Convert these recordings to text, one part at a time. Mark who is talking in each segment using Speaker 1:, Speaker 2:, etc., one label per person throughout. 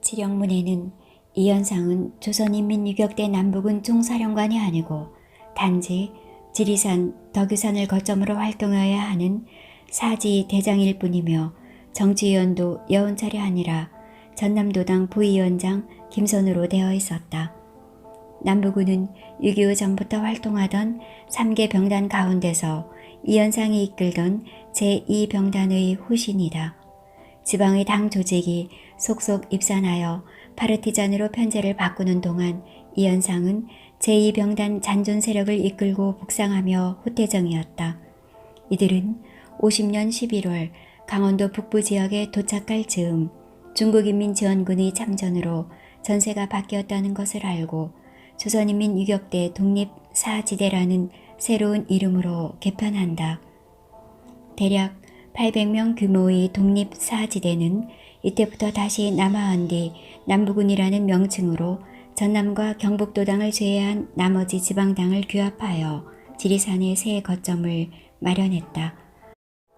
Speaker 1: 지령문에는 이현상은 조선인민유격대 남부군 총사령관이 아니고 단지 지리산, 덕유산을 거점으로 활동해야 하는 사지 대장일 뿐이며 정치위원도 여운철이 아니라 전남도당 부위원장 김선우로 되어 있었다. 남부군은 6.25 전부터 활동하던 3개 병단 가운데서 이현상이 이끌던 제2병단의 후신이다. 지방의 당 조직이 속속 입산하여 파르티잔으로 편제를 바꾸는 동안 이현상은 제2병단 잔존 세력을 이끌고 북상하며 후퇴정이었다. 이들은 50년 11월 강원도 북부 지역에 도착할 즈음 중국인민지원군의 참전으로 전세가 바뀌었다는 것을 알고 조선인민유격대 독립사지대라는 새로운 이름으로 개편한다. 대략 800명 규모의 독립사지대는 이때부터 다시 남하한 뒤 남부군이라는 명칭으로 전남과 경북도당을 제외한 나머지 지방당을 규합하여 지리산의 새 거점을 마련했다.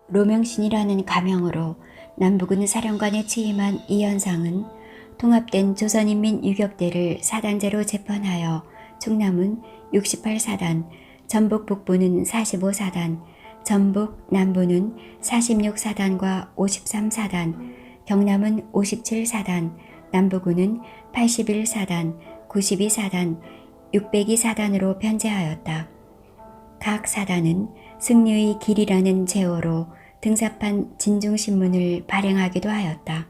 Speaker 1: 로명신이라는 가명으로 남부군 사령관에 취임한 이현상은 통합된 조선인민유격대를 사단제로 재편하여 충남은 68사단, 전북 북부는 45사단, 전북 남부는 46사단과 53사단, 경남은 57사단, 남부군은 81사단, 92사단, 602사단으로 편제하였다. 각 사단은 승려의 길이라는 제어로 등사판 진중신문을 발행하기도 하였다.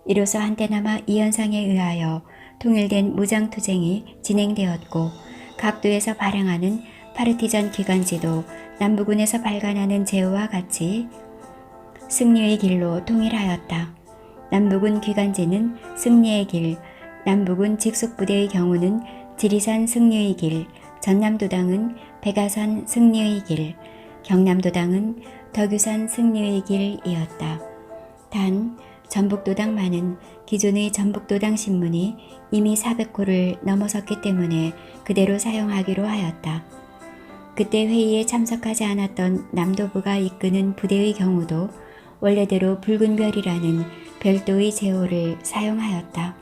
Speaker 1: 이로써 한때나마 이현상에 의하여 통일된 무장투쟁이 진행되었고 각도에서 발행하는 파르티잔 기관지도 남부군에서 발간하는 제호와 같이 승리의 길로 통일하였다. 남부군 기관지는 승리의 길, 남부군 직속부대의 경우는 지리산 승리의 길, 전남도당은 백아산 승리의 길, 경남도당은 덕유산 승리의 길이었다. 단 전북도당만은 기존의 전북도당 신문이 이미 400호를 넘어섰기 때문에 그대로 사용하기로 하였다. 그때 회의에 참석하지 않았던 남도부가 이끄는 부대의 경우도 원래대로 붉은 별이라는 별도의 제호를 사용하였다.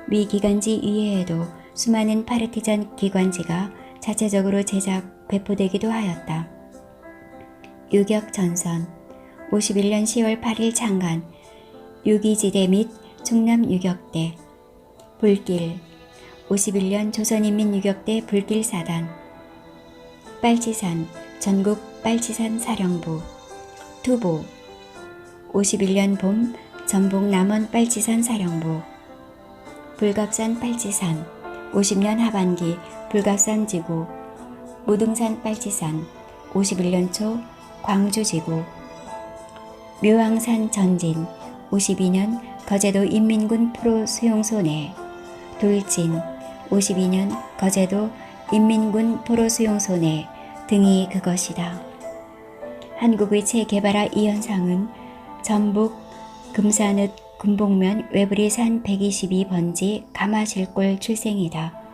Speaker 1: 미 기관지 이외에도 수많은 파르티잔 기관지가 자체적으로 제작, 배포되기도 하였다. 유격전선 51년 10월 8일 창간 유기지대 및 충남유격대 불길 51년 조선인민유격대 불길사단 빨치산 전국 빨치산 사령부 투보 51년 봄 전북 남원 빨치산 사령부 불갑산 빨치산 50년 하반기 불갑산 지구 무등산 빨치산 51년 초 광주지구 묘왕산 전진 52년 거제도 인민군 프로 수용소 내 돌진 52년 거제도 인민군 포로 수용소 내 등이 그것이다. 한국의 체게바라 이현상은 전북 금산읍 군복면 외부리산 122번지 가마실골 출생이다.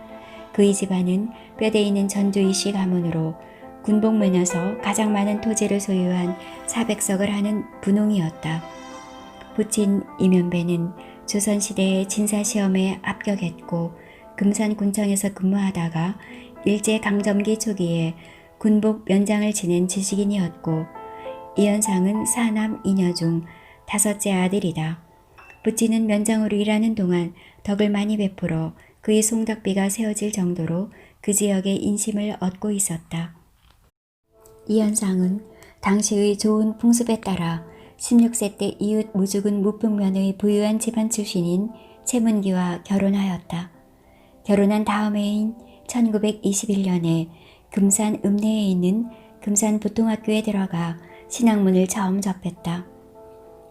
Speaker 1: 그의 집안은 뼈대 있는 전주이씨 가문으로 군복면에서 가장 많은 토지를 소유한 400석을 하는 분홍이었다. 부친 이면배는 조선시대의 진사시험에 합격했고 금산군청에서 근무하다가 일제강점기 초기에 군복 면장을 지낸 지식인이었고 이현상은 사남 이녀 중 5째 아들이다. 부친은 면장으로 일하는 동안 덕을 많이 베풀어 그의 송덕비가 세워질 정도로 그 지역의 인심을 얻고 있었다. 이현상은 당시의 좋은 풍습에 따라 16세 때 이웃 무주군 무풍면의 부유한 집안 출신인 최문기와 결혼하였다. 결혼한 다음 해인 1921년에 금산 읍내에 있는 금산보통학교에 들어가 신학문을 처음 접했다.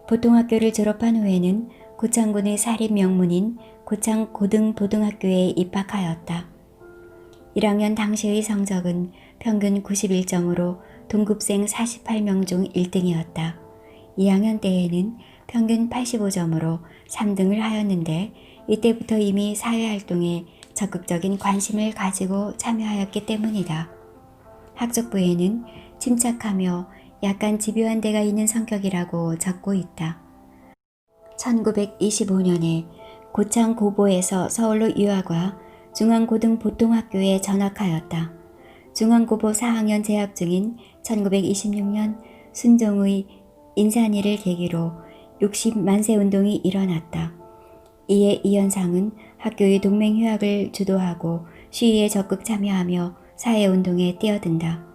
Speaker 1: 보통학교를 졸업한 후에는 고창군의 사립 명문인 고창고등보등학교에 입학하였다. 1학년 당시의 성적은 평균 91점으로 동급생 48명 중 1등이었다. 2학년 때에는 평균 85점으로 3등을 하였는데 이때부터 이미 사회활동에 적극적인 관심을 가지고 참여하였기 때문이다. 학적부에는 침착하며 약간 집요한 데가 있는 성격이라고 적고 있다. 1925년에 고창 고보에서 서울로 유학와 중앙고등보통학교에 전학하였다. 중앙고보 4학년 재학 중인 1926년 순종의 인산위를 계기로 60만세 운동이 일어났다. 이에 이현상은 학교의 동맹휴학을 주도하고 시위에 적극 참여하며 사회운동에 뛰어든다.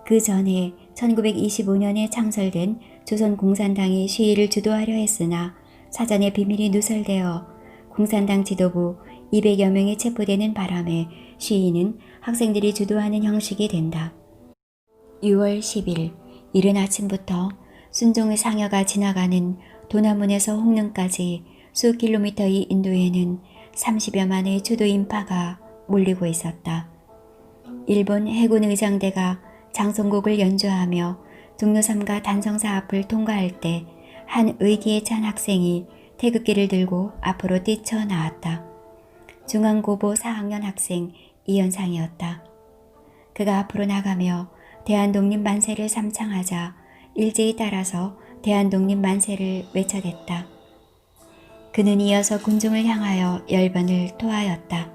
Speaker 1: 그 전에 1925년에 창설된 조선공산당이 시위를 주도하려 했으나 사전에 비밀이 누설되어 공산당 지도부 200여 명이 체포되는 바람에 시위는 학생들이 주도하는 형식이 된다. 6월 10일 이른 아침부터 순종의 상여가 지나가는 도남문에서 홍릉까지 수 킬로미터의 인도에는 30여만의 주도 인파가 몰리고 있었다. 일본 해군 의장대가 장성곡을 연주하며 종로섬과 단성사 앞을 통과할 때 한 의기에 찬 학생이 태극기를 들고 앞으로 뛰쳐나왔다. 중앙고보 4학년 학생 이현상이었다. 그가 앞으로 나가며 대한독립 만세를 삼창하자 일제히 따라서 대한독립 만세를 외쳐댔다. 그는 이어서 군중을 향하여 열번을 토하였다.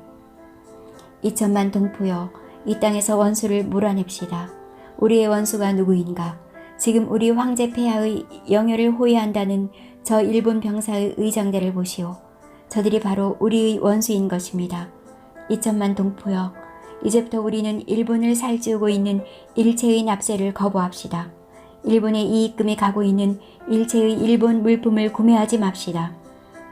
Speaker 1: 2천만 동포여, 이 땅에서 원수를 몰아냅시다. 우리의 원수가 누구인가? 지금 우리 황제 폐하의 영효를 호위한다는 저 일본 병사의 의장대를 보시오. 저들이 바로 우리의 원수인 것입니다. 2천만 동포여, 이제부터 우리는 일본을 살찌우고 있는 일체의 납세를 거부합시다. 일본의 이익금이 가고 있는 일체의 일본 물품을 구매하지 맙시다.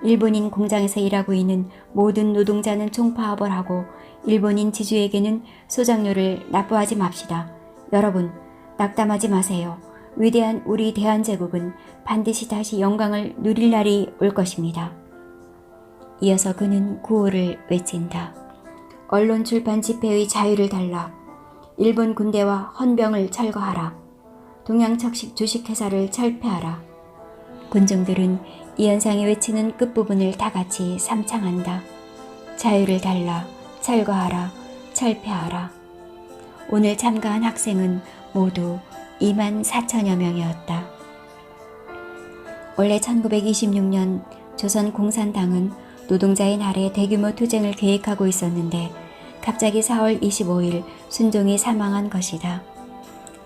Speaker 1: 일본인 공장에서 일하고 있는 모든 노동자는 총파업을 하고 일본인 지주에게는 소장료를 납부하지 맙시다. 여러분, 낙담하지 마세요. 위대한 우리 대한제국은 반드시 다시 영광을 누릴 날이 올 것입니다. 이어서 그는 구호를 외친다. 언론 출판 집회의 자유를 달라. 일본 군대와 헌병을 철거하라. 동양척식 주식회사를 철폐하라. 군중들은 이현상이 외치는 끝부분을 다같이 삼창한다. 자유를 달라. 철거하라. 철폐하라. 오늘 참가한 학생은 모두 2만 4천여 명이었다. 원래 1926년 조선공산당은 노동자의 날에 대규모 투쟁을 계획하고 있었는데 갑자기 4월 25일 순종이 사망한 것이다.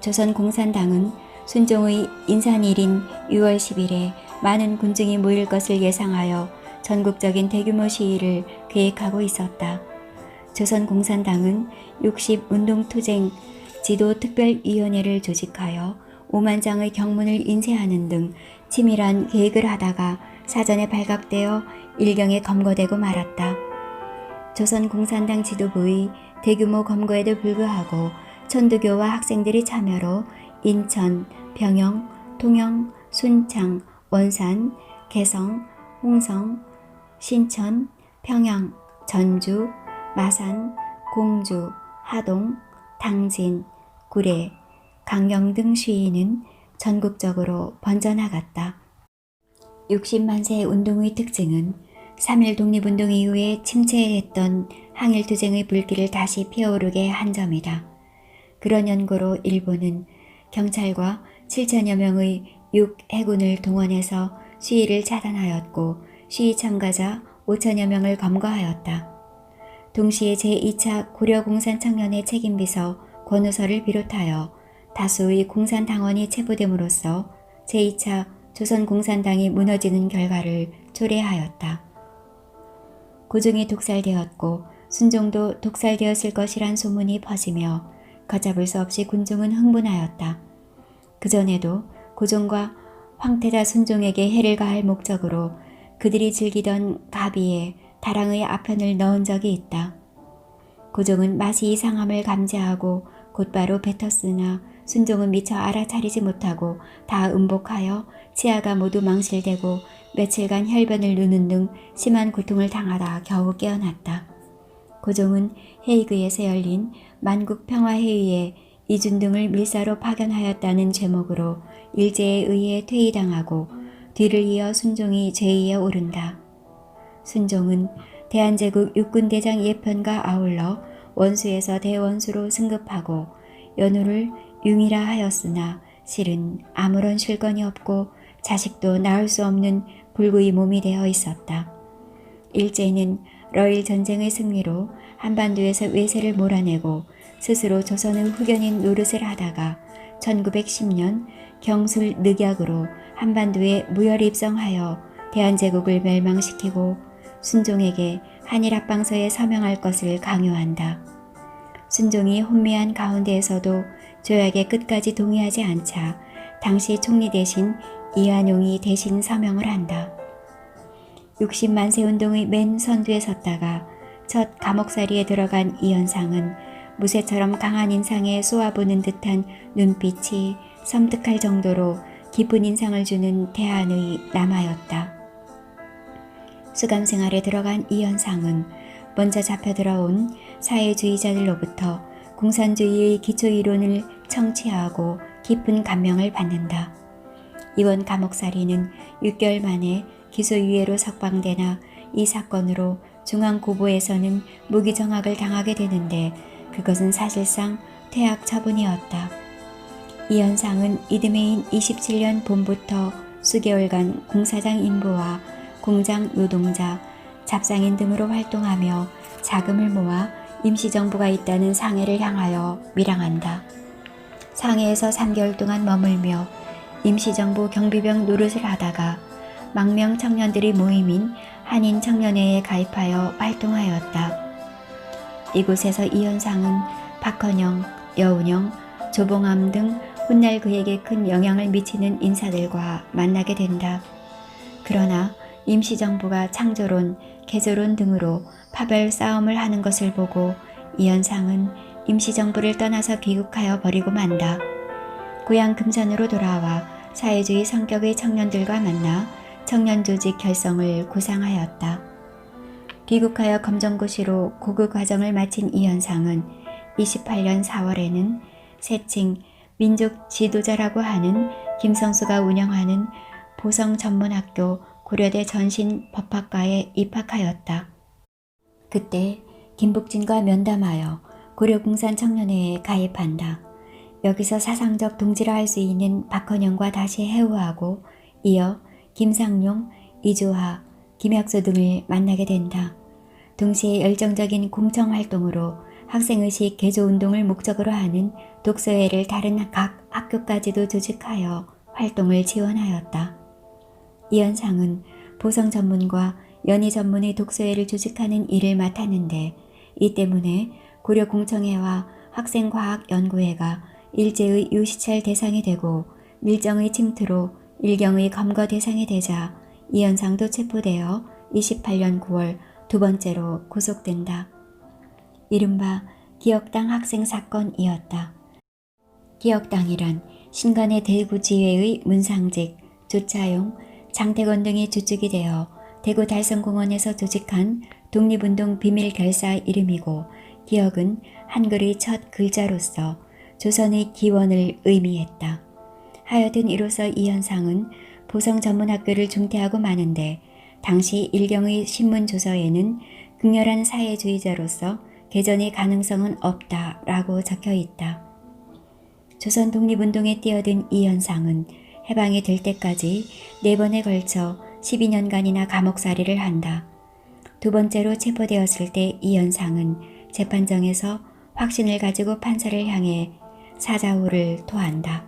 Speaker 1: 조선공산당은 순종의 인산일인 6월 10일에 많은 군중이 모일 것을 예상하여 전국적인 대규모 시위를 계획하고 있었다. 조선공산당은 60운동투쟁 지도특별위원회를 조직하여 5만 장의 경문을 인쇄하는 등 치밀한 계획을 하다가 사전에 발각되어 일경에 검거되고 말았다. 조선공산당 지도부의 대규모 검거에도 불구하고 천도교와 학생들이 참여로 인천, 병영, 통영, 순창, 원산, 개성, 홍성, 신천, 평양, 전주, 마산, 공주, 하동, 당진, 구례, 강경 등 시위는 전국적으로 번져나갔다. 60만세 운동의 특징은 3.1 독립운동 이후에 침체했던 항일투쟁의 불길을 다시 피어오르게 한 점이다. 그런 연고로 일본은 경찰과 7천여 명의 육해군을 동원해서 시위를 차단하였고 시위 참가자 5천여 명을 검거하였다. 동시에 제2차 고려공산청년회 책임비서 권우설을 비롯하여 다수의 공산당원이 체포됨으로써 제2차 조선공산당이 무너지는 결과를 초래하였다. 고종이 독살되었고 순종도 독살되었을 것이란 소문이 퍼지며 걷잡을 수 없이 군중은 흥분하였다. 그전에도 고종과 황태자 순종에게 해를 가할 목적으로 그들이 즐기던 가비에 다랑의 아편을 넣은 적이 있다. 고종은 맛이 이상함을 감지하고 곧바로 뱉었으나 순종은 미처 알아차리지 못하고 다 음복하여 치아가 모두 망실되고 며칠간 혈변을 누는 등 심한 고통을 당하다 겨우 깨어났다. 고종은 헤이그에서 열린 만국평화회의에 이준등을 밀사로 파견하였다는 제목으로 일제에 의해 퇴위당하고 뒤를 이어 순종이 제2에 오른다. 순종은 대한제국 육군대장 예편과 아울러 원수에서 대원수로 승급하고 연호를 융이라 하였으나 실은 아무런 실권이 없고 자식도 낳을 수 없는 불구의 몸이 되어 있었다. 일제는 러일 전쟁의 승리로 한반도에서 외세를 몰아내고 스스로 조선의 후견인 노릇을 하다가 1910년 경술 늑약으로 한반도에 무혈 입성하여 대한제국을 멸망시키고 순종에게 한일합방서에 서명할 것을 강요한다. 순종이 혼미한 가운데에서도 조약에 끝까지 동의하지 않자 당시 총리 대신 이완용이 대신 서명을 한다. 60만세 운동의 맨 선두에 섰다가 첫 감옥살이에 들어간 이현상은 무쇠처럼 강한 인상에 쏘아보는 듯한 눈빛이 섬뜩할 정도로 깊은 인상을 주는 대한의 남하였다. 수감 생활에 들어간 이현상은 먼저 잡혀들어온 사회주의자들로부터 공산주의의 기초이론을 청취하고 깊은 감명을 받는다. 이번 감옥살이는 6개월 만에 기소유예로 석방되나 이 사건으로 중앙고보에서는 무기정학을 당하게 되는데 그것은 사실상 퇴학 처분이었다. 이현상은 이듬해인 27년 봄부터 수개월간 공사장 인부와 공장 노동자, 잡상인 등으로 활동하며 자금을 모아 임시정부가 있다는 상해를 향하여 밀항한다. 상해에서 3개월 동안 머물며 임시정부 경비병 노릇을 하다가 망명 청년들이 모임인 한인청년회에 가입하여 활동하였다. 이곳에서 이현상은 박헌영, 여운형, 조봉암 등 훗날 그에게 큰 영향을 미치는 인사들과 만나게 된다. 그러나 임시정부가 창조론, 개조론 등으로 파별 싸움을 하는 것을 보고 이현상은 임시정부를 떠나서 귀국하여 버리고 만다. 고향 금산으로 돌아와 사회주의 성격의 청년들과 만나 청년조직 결성을 구상하였다. 귀국하여 검정고시로 고급 과정을 마친 이현상은 28년 4월에는 새칭 민족 지도자라고 하는 김성수가 운영하는 보성전문학교 고려대 전신법학과에 입학하였다. 그때 김북진과 면담하여 고려공산청년회에 가입한다. 여기서 사상적 동지라 할 수 있는 박헌영과 다시 회우하고 이어 김상용, 이조하, 김학수 등을 만나게 된다. 동시에 열정적인 공청활동으로 학생의식 개조운동을 목적으로 하는 독서회를 다른 각 학교까지도 조직하여 활동을 지원하였다. 이현상은 보성 전문과 연희 전문의 독서회를 조직하는 일을 맡았는데 이 때문에 고려공청회와 학생과학연구회가 일제의 유시찰 대상이 되고 밀정의 침투로 일경의 검거 대상이 되자 이현상도 체포되어 28년 9월 두 번째로 구속된다. 이른바 기억당 학생 사건이었다. 기억당이란 신간의 대구지회의 문상직, 조차용, 장태건 등이 주축이 되어 대구 달성공원에서 조직한 독립운동 비밀결사 이름이고 기억은 한글의 첫 글자로서 조선의 기원을 의미했다. 하여튼 이로써 이현상은 보성전문학교를 중퇴하고 마는데 당시 일경의 신문조서에는 극렬한 사회주의자로서 개전의 가능성은 없다라고 적혀있다. 조선 독립운동에 뛰어든 이현상은 해방이 될 때까지 4번에 걸쳐 12년간이나 감옥살이를 한다. 두 번째로 체포되었을 때 이현상은 재판정에서 확신을 가지고 판사를 향해 사자후를 토한다.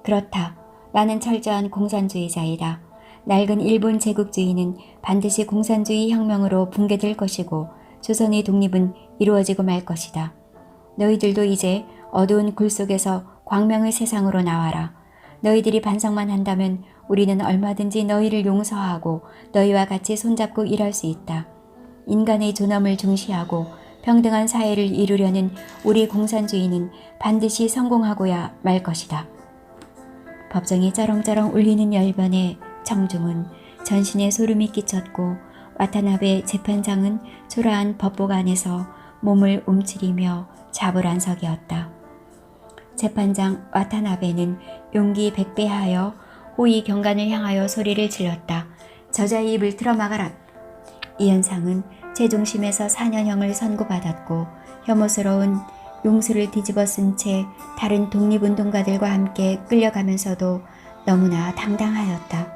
Speaker 1: 그렇다. 나는 철저한 공산주의자이다. 낡은 일본 제국주의는 반드시 공산주의 혁명으로 붕괴될 것이고 조선의 독립은 이루어지고 말 것이다. 너희들도 이제 어두운 굴 속에서 광명의 세상으로 나와라. 너희들이 반성만 한다면 우리는 얼마든지 너희를 용서하고 너희와 같이 손잡고 일할 수 있다. 인간의 존엄을 중시하고 평등한 사회를 이루려는 우리 공산주의는 반드시 성공하고야 말 것이다. 법정이 쩌렁쩌렁 울리는 열변에 청중은 전신에 소름이 끼쳤고 와타나베 재판장은 초라한 법복 안에서 몸을 움츠리며 자불안석이었다. 재판장 와타나베는 용기 백배하여 호위 경관을 향하여 소리를 질렀다. 저자의 입을 틀어막아라. 이현상은 제중심에서 4년형을 선고받았고 혐오스러운 용수를 뒤집어 쓴 채 다른 독립운동가들과 함께 끌려가면서도 너무나 당당하였다.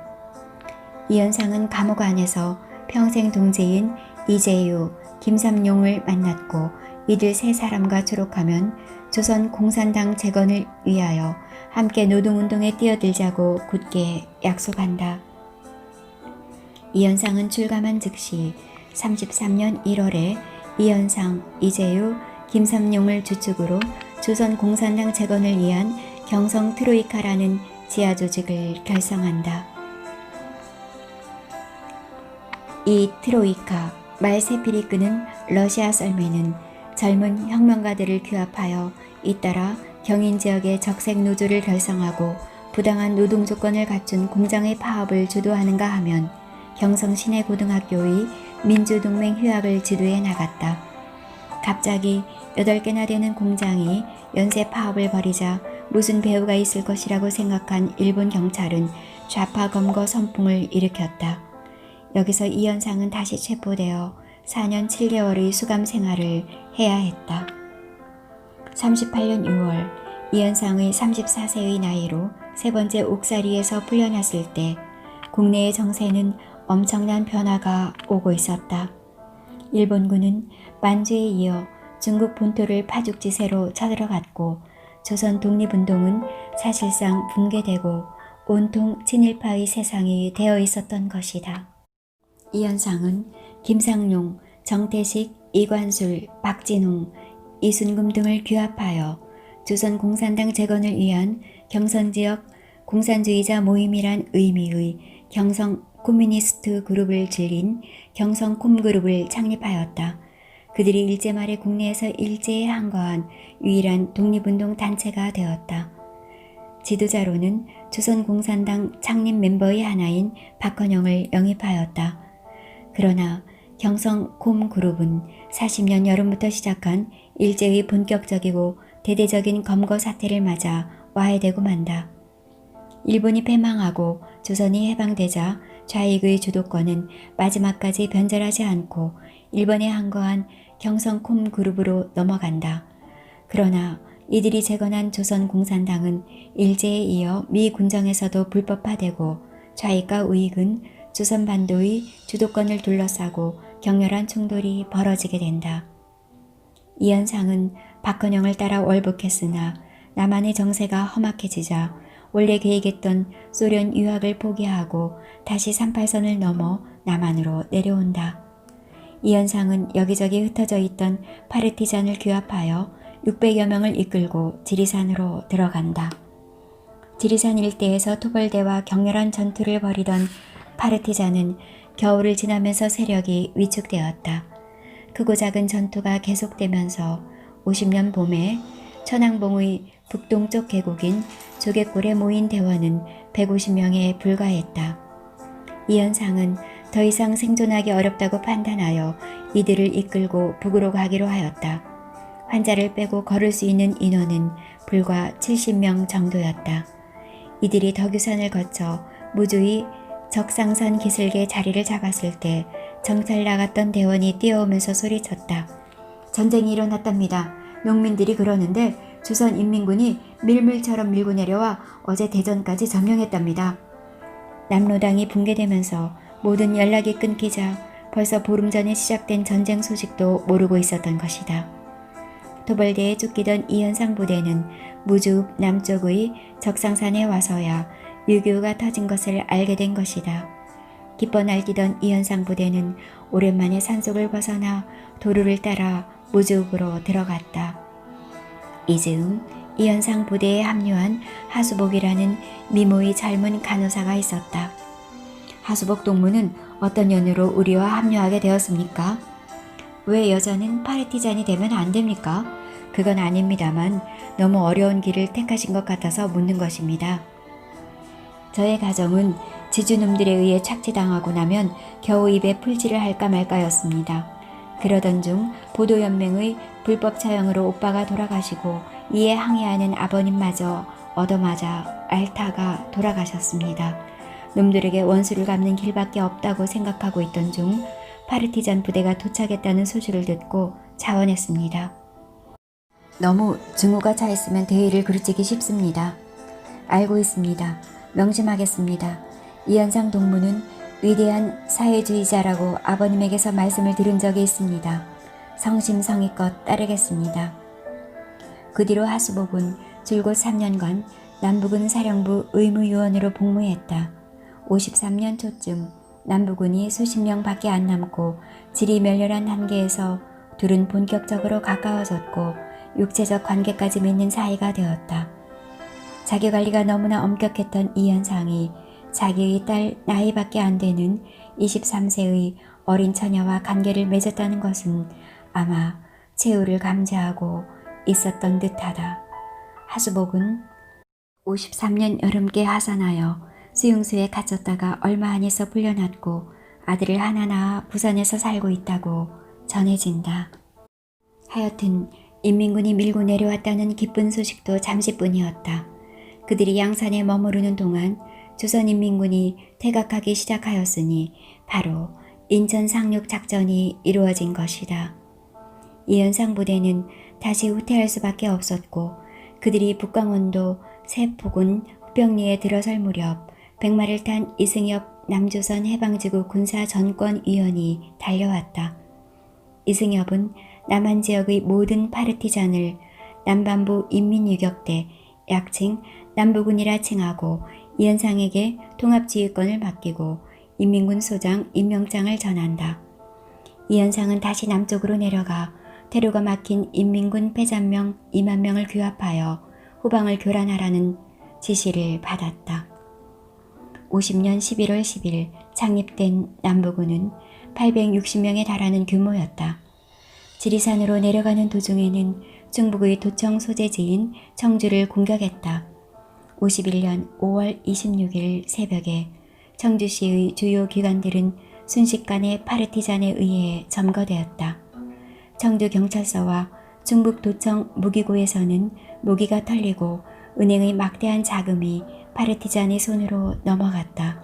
Speaker 1: 이현상은 감옥 안에서 평생 동지인 이재유, 김삼룡을 만났고 이들 세 사람과 졸업하면 조선 공산당 재건을 위하여 함께 노동운동에 뛰어들자고 굳게 약속한다. 이현상은 출감한 즉시 33년 1월에 이현상, 이재유, 김삼룡을 주축으로 조선 공산당 재건을 위한 경성 트로이카라는 지하 조직을 결성한다. 이 트로이카, 말세피리 끄는 러시아 썰매는 젊은 혁명가들을 규합하여 잇따라 경인 지역의 적색 노조를 결성하고 부당한 노동 조건을 갖춘 공장의 파업을 주도하는가 하면 경성 시내고등학교의 민주동맹 휴학을 지도해 나갔다. 갑자기 8개나 되는 공장이 연쇄 파업을 벌이자 무슨 배후가 있을 것이라고 생각한 일본 경찰은 좌파 검거 선풍을 일으켰다. 여기서 이현상은 다시 체포되어 4년 7개월의 수감 생활을 해야 했다. 38년 6월 이현상의 34세의 나이로 세 번째 옥살이에서 풀려났을 때 국내의 정세는 엄청난 변화가 오고 있었다. 일본군은 만주에 이어 중국 본토를 파죽지세로 쳐들어갔고 조선 독립운동은 사실상 붕괴되고 온통 친일파의 세상이 되어 있었던 것이다. 이현상은 김상룡, 정태식, 이관술, 박진웅, 이순금 등을 규합하여 조선 공산당 재건을 위한 경선지역 공산주의자 모임이란 의미의 경성 코뮤니스트 그룹을 질린 경성콤그룹을 창립하였다. 그들이 일제 말에 국내에서 일제에 항거한 유일한 독립운동 단체가 되었다. 지도자로는 조선공산당 창립 멤버의 하나인 박헌영을 영입하였다. 그러나 경성콤그룹은 40년 여름부터 시작한 일제의 본격적이고 대대적인 검거 사태를 맞아 와해되고 만다. 일본이 패망하고 조선이 해방되자 좌익의 주도권은 마지막까지 변절하지 않고 일본에 항거한 경성콤그룹으로 넘어간다. 그러나 이들이 재건한 조선공산당은 일제에 이어 미 군정에서도 불법화되고 좌익과 우익은 조선반도의 주도권을 둘러싸고 격렬한 충돌이 벌어지게 된다. 이현상은 박헌영을 따라 월북했으나 남한의 정세가 험악해지자 원래 계획했던 소련 유학을 포기하고 다시 38선을 넘어 남한으로 내려온다. 이현상은 여기저기 흩어져 있던 파르티잔을 규합하여 600여 명을 이끌고 지리산으로 들어간다. 지리산 일대에서 토벌대와 격렬한 전투를 벌이던 파르티잔은 겨울을 지나면서 세력이 위축되었다. 크고 작은 전투가 계속되면서 50년 봄에 천왕봉의 북동쪽 계곡인 조개골에 모인 대원은 150명에 불과했다. 이현상은 더 이상 생존하기 어렵다고 판단하여 이들을 이끌고 북으로 가기로 하였다. 환자를 빼고 걸을 수 있는 인원은 불과 70명 정도였다. 이들이 덕유산을 거쳐 무주의 적상선 기슭에 자리를 잡았을 때 정찰 나갔던 대원이 뛰어오면서 소리쳤다. 전쟁이 일어났답니다. 농민들이 그러는데 조선 인민군이 밀물처럼 밀고 내려와 어제 대전까지 점령했답니다. 남로당이 붕괴되면서 모든 연락이 끊기자 벌써 보름 전에 시작된 전쟁 소식도 모르고 있었던 것이다. 토벌대에 쫓기던 이현상 부대는 무주 남쪽의 적상산에 와서야 6.25가 터진 것을 알게 된 것이다. 기뻐 날뛰던 이현상 부대는 오랜만에 산속을 벗어나 도로를 따라 무주읍으로 들어갔다. 이즈음 이현상 부대에 합류한 하수복이라는 미모의 젊은 간호사가 있었다. 하수복 동무는 어떤 연유로 우리와 합류하게 되었습니까? 왜 여자는 파르티잔이 되면 안 됩니까? 그건 아닙니다만 너무 어려운 길을 택하신 것 같아서 묻는 것입니다. 저의 가정은 지주놈들에 의해 착취당하고 나면 겨우 입에 풀칠을 할까 말까였습니다. 그러던 중 보도연맹의 불법 차용으로 오빠가 돌아가시고 이에 항의하는 아버님마저 얻어맞아 알타가 돌아가셨습니다. 놈들에게 원수를 갚는 길밖에 없다고 생각하고 있던 중 파르티잔 부대가 도착했다는 소식을 듣고 자원했습니다. 너무 증오가 차 있으면 대의를 그르치기 쉽습니다. 알고 있습니다. 명심하겠습니다. 이현상 동무는 위대한 사회주의자라고 아버님에게서 말씀을 들은 적이 있습니다. 성심성의껏 따르겠습니다. 그 뒤로 하수복은 줄곧 3년간 남부군 사령부 의무요원으로 복무했다. 53년 초쯤 남부군이 수십 명밖에 안 남고 질이 멸렬한 한계에서 둘은 본격적으로 가까워졌고 육체적 관계까지 맺는 사이가 되었다. 자기관리가 너무나 엄격했던 이 현상이 자기의 딸 나이밖에 안 되는 23세의 어린 처녀와 관계를 맺었다는 것은 아마 최후를 감지하고 있었던 듯하다. 하수복은 53년 여름께 하산하여 수용소에 갇혔다가 얼마 안 있어 풀려났고 아들을 하나 낳아 부산에서 살고 있다고 전해진다. 하여튼 인민군이 밀고 내려왔다는 기쁜 소식도 잠시뿐이었다. 그들이 양산에 머무르는 동안 조선인민군이 퇴각하기 시작하였으니 바로 인천 상륙 작전이 이루어진 것이다. 이현상 부대는 다시 후퇴할 수밖에 없었고 그들이 북광원도 세포군 후병리에 들어설 무렵 백마를 탄 이승엽 남조선 해방지구 군사전권위원이 달려왔다. 이승엽은 남한 지역의 모든 파르티잔을 남반부 인민유격대 약칭 남부군이라 칭하고 이현상에게 통합지휘권을 맡기고 인민군 소장 임명장을 전한다. 이현상은 다시 남쪽으로 내려가 퇴로가 막힌 인민군 패잔명 2만 명을 규합하여 후방을 교란하라는 지시를 받았다. 50년 11월 10일 창립된 남부군은 860명에 달하는 규모였다. 지리산으로 내려가는 도중에는 중북의 도청 소재지인 청주를 공격했다. 51년 5월 26일 새벽에 청주시의 주요 기관들은 순식간에 파르티잔에 의해 점거되었다. 청주경찰서와 중북도청 무기고에서는 무기가 털리고 은행의 막대한 자금이 파르티잔의 손으로 넘어갔다.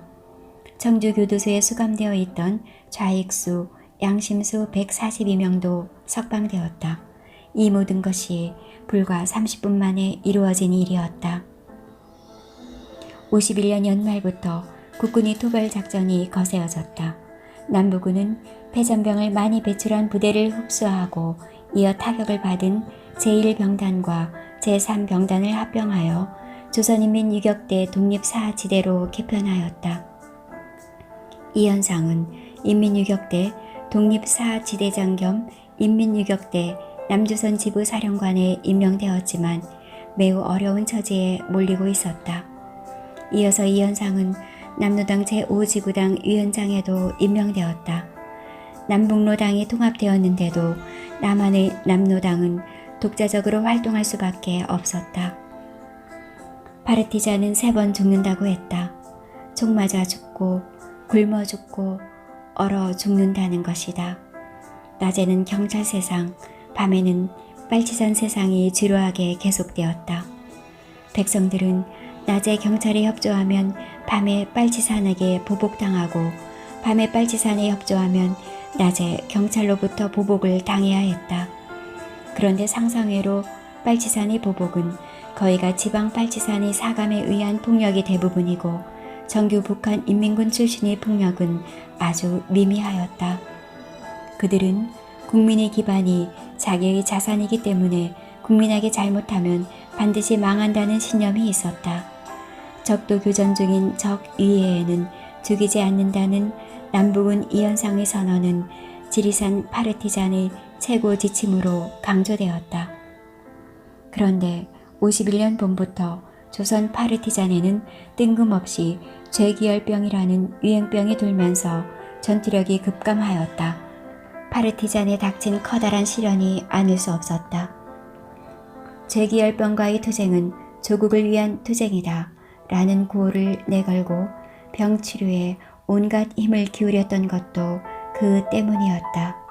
Speaker 1: 청주교도소에 수감되어 있던 좌익수, 양심수 142명도 석방되었다. 이 모든 것이 불과 30분 만에 이루어진 일이었다. 51년 연말부터 국군이 토벌작전이 거세어졌다. 남부군은 패잔병을 많이 배출한 부대를 흡수하고 이어 타격을 받은 제1병단과 제3병단을 합병하여 조선인민유격대 독립사지대로 개편하였다. 이 현상은 인민유격대 독립사지대장 겸 인민유격대 남조선 지부 사령관에 임명되었지만 매우 어려운 처지에 몰리고 있었다. 이어서 이 현상은 남노당 제5지구당 위원장에도 임명되었다. 남북노당이 통합되었는데도 남한의 남노당은 독자적으로 활동할 수밖에 없었다. 파르티잔은 3번 죽는다고 했다. 총 맞아 죽고 굶어 죽고 얼어 죽는다는 것이다. 낮에는 경찰 세상, 밤에는 빨치산 세상이 지루하게 계속되었다. 백성들은 낮에 경찰에 협조하면 밤에 빨치산에게 보복당하고 밤에 빨치산에 협조하면 낮에 경찰로부터 보복을 당해야 했다. 그런데 상상외로 빨치산의 보복은 거의가 지방 빨치산의 사감에 의한 폭력이 대부분이고 정규 북한 인민군 출신의 폭력은 아주 미미하였다. 그들은 국민의 기반이 자기의 자산이기 때문에 국민에게 잘못하면 반드시 망한다는 신념이 있었다. 적도 교전 중인 적 위에에는 죽이지 않는다는 남북은 이현상의 선언은 지리산 파르티잔의 최고 지침으로 강조되었다. 그런데 51년 봄부터 조선 파르티잔에는 뜬금없이 죄기열병이라는 유행병이 돌면서 전투력이 급감하였다. 파르티잔에 닥친 커다란 시련이 아닐 수 없었다. 죄기열병과의 투쟁은 조국을 위한 투쟁이다 라는 구호를 내걸고 병치료에 온갖 힘을 기울였던 것도 그 때문이었다.